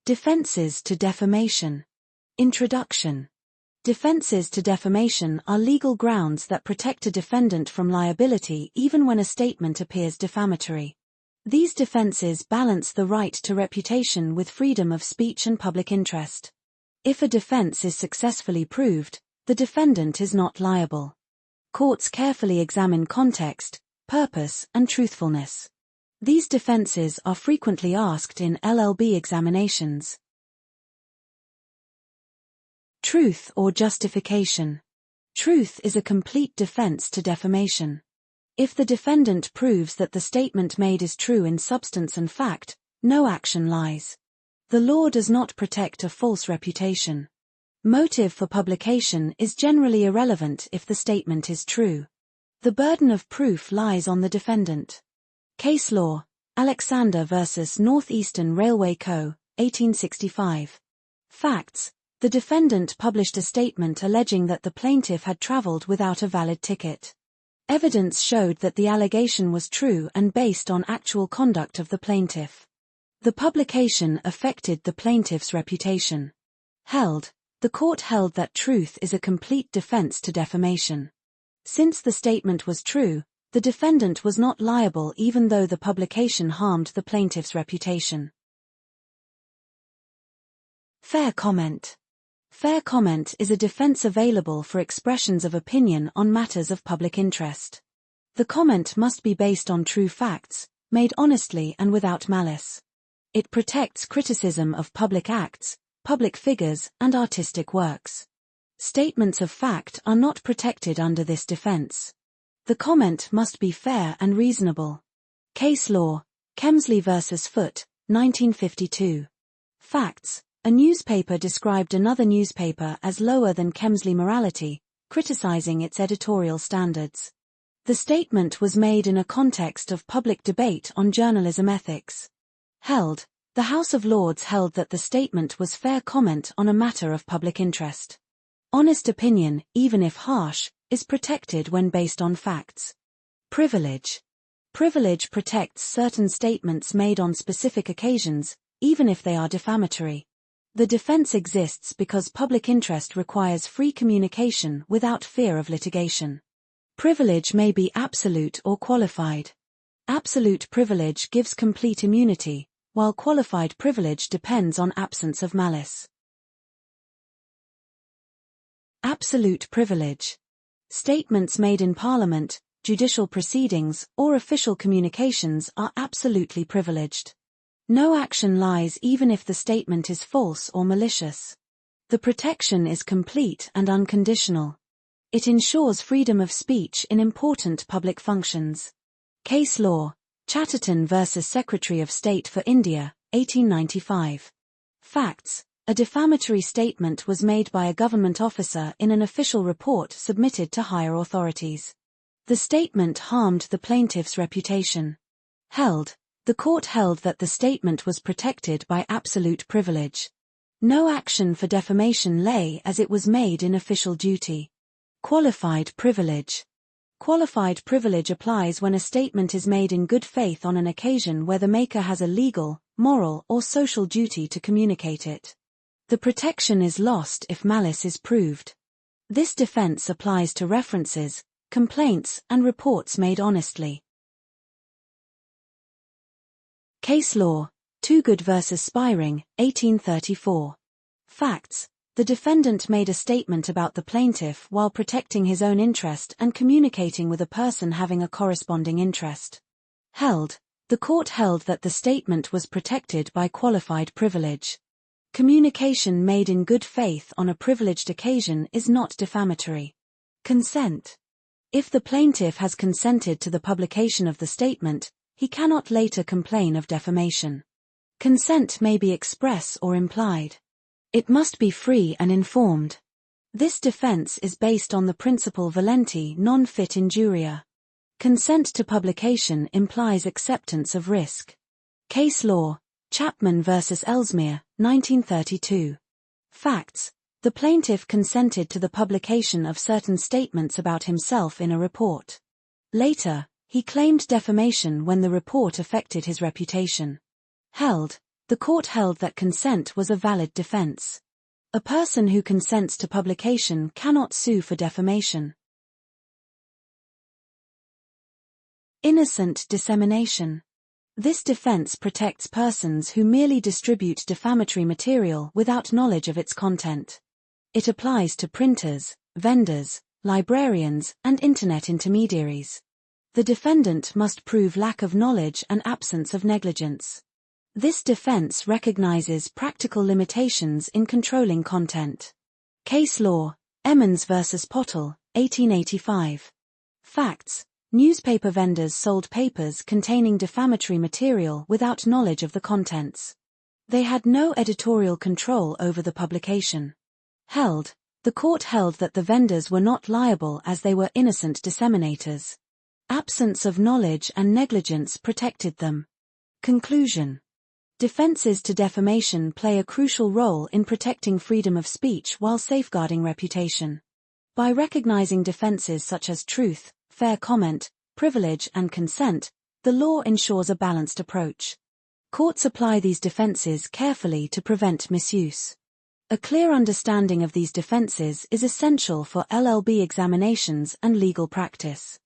Defenses to defamation. Introduction. Defenses to defamation are legal grounds that protect a defendant from liability even when a statement appears defamatory. These defenses balance the right to reputation with freedom of speech and public interest. If a defense is successfully proved, the defendant is not liable. Courts carefully examine context, purpose, and truthfulness. These defenses are frequently asked in LLB examinations. Truth or justification. Truth is a complete defense to defamation. If the defendant proves that the statement made is true in substance and fact, no action lies. The law does not protect a false reputation. Motive for publication is generally irrelevant if the statement is true. The burden of proof lies on the defendant. Case law, Alexander v. Northeastern Railway Co., 1865. Facts. The defendant published a statement alleging that the plaintiff had traveled without a valid ticket. Evidence showed that the allegation was true and based on actual conduct of the plaintiff. The publication affected the plaintiff's reputation. Held. The court held that truth is a complete defense to defamation. Since the statement was true, the defendant was not liable even though the publication harmed the plaintiff's reputation. Fair comment. Fair comment is a defense available for expressions of opinion on matters of public interest. The comment must be based on true facts, made honestly and without malice. It protects criticism of public acts, public figures, and artistic works. Statements of fact are not protected under this defense. The comment must be fair and reasonable. Case law, Kemsley v. Foote, 1952. Facts. A newspaper described another newspaper as lower than Kemsley morality, criticizing its editorial standards. The statement was made in a context of public debate on journalism ethics. Held. The House of Lords held that the statement was fair comment on a matter of public interest. Honest opinion, even if harsh, is protected when based on facts. Privilege. Privilege protects certain statements made on specific occasions, even if they are defamatory. The defense exists because public interest requires free communication without fear of litigation. Privilege may be absolute or qualified. Absolute privilege gives complete immunity, while qualified privilege depends on absence of malice. Absolute privilege. Statements made in Parliament, judicial proceedings, or official communications are absolutely privileged. No action lies even if the statement is false or malicious. The protection is complete and unconditional. It ensures freedom of speech in important public functions. Case law, Chatterton v. Secretary of State for India, 1895. Facts. A defamatory statement was made by a government officer in an official report submitted to higher authorities. The statement harmed the plaintiff's reputation. Held. The court held that the statement was protected by absolute privilege. No action for defamation lay as it was made in official duty. Qualified privilege. Qualified privilege applies when a statement is made in good faith on an occasion where the maker has a legal, moral, or social duty to communicate it. The protection is lost if malice is proved. This defense applies to references, complaints, and reports made honestly. Case law, Toogood v. Spiring, 1834. Facts. The defendant made a statement about the plaintiff while protecting his own interest and communicating with a person having a corresponding interest. Held. The court held that the statement was protected by qualified privilege. Communication made in good faith on a privileged occasion is not defamatory. Consent. If the plaintiff has consented to the publication of the statement, he cannot later complain of defamation. Consent may be express or implied. It must be free and informed. This defense is based on the principle valenti non fit injuria. Consent to publication implies acceptance of risk. Case law, Chapman v. Ellesmere, 1932. Facts. The plaintiff consented to the publication of certain statements about himself in a report. Later, he claimed defamation when the report affected his reputation. Held. The court held that consent was a valid defense. A person who consents to publication cannot sue for defamation. Innocent dissemination. This defense protects persons who merely distribute defamatory material without knowledge of its content. It applies to printers, vendors, librarians, and Internet intermediaries. The defendant must prove lack of knowledge and absence of negligence. This defense recognizes practical limitations in controlling content. Case law, Emmons v. Pottle, 1885. Facts: newspaper vendors sold papers containing defamatory material without knowledge of the contents. They had no editorial control over the publication. The court held that the vendors were not liable as they were innocent disseminators. Absence of knowledge and negligence protected them. Conclusion. Defenses to defamation play a crucial role in protecting freedom of speech while safeguarding reputation. By recognizing defenses such as truth, fair comment, privilege, and consent, the law ensures a balanced approach. Courts apply these defenses carefully to prevent misuse. A clear understanding of these defenses is essential for LLB examinations and legal practice.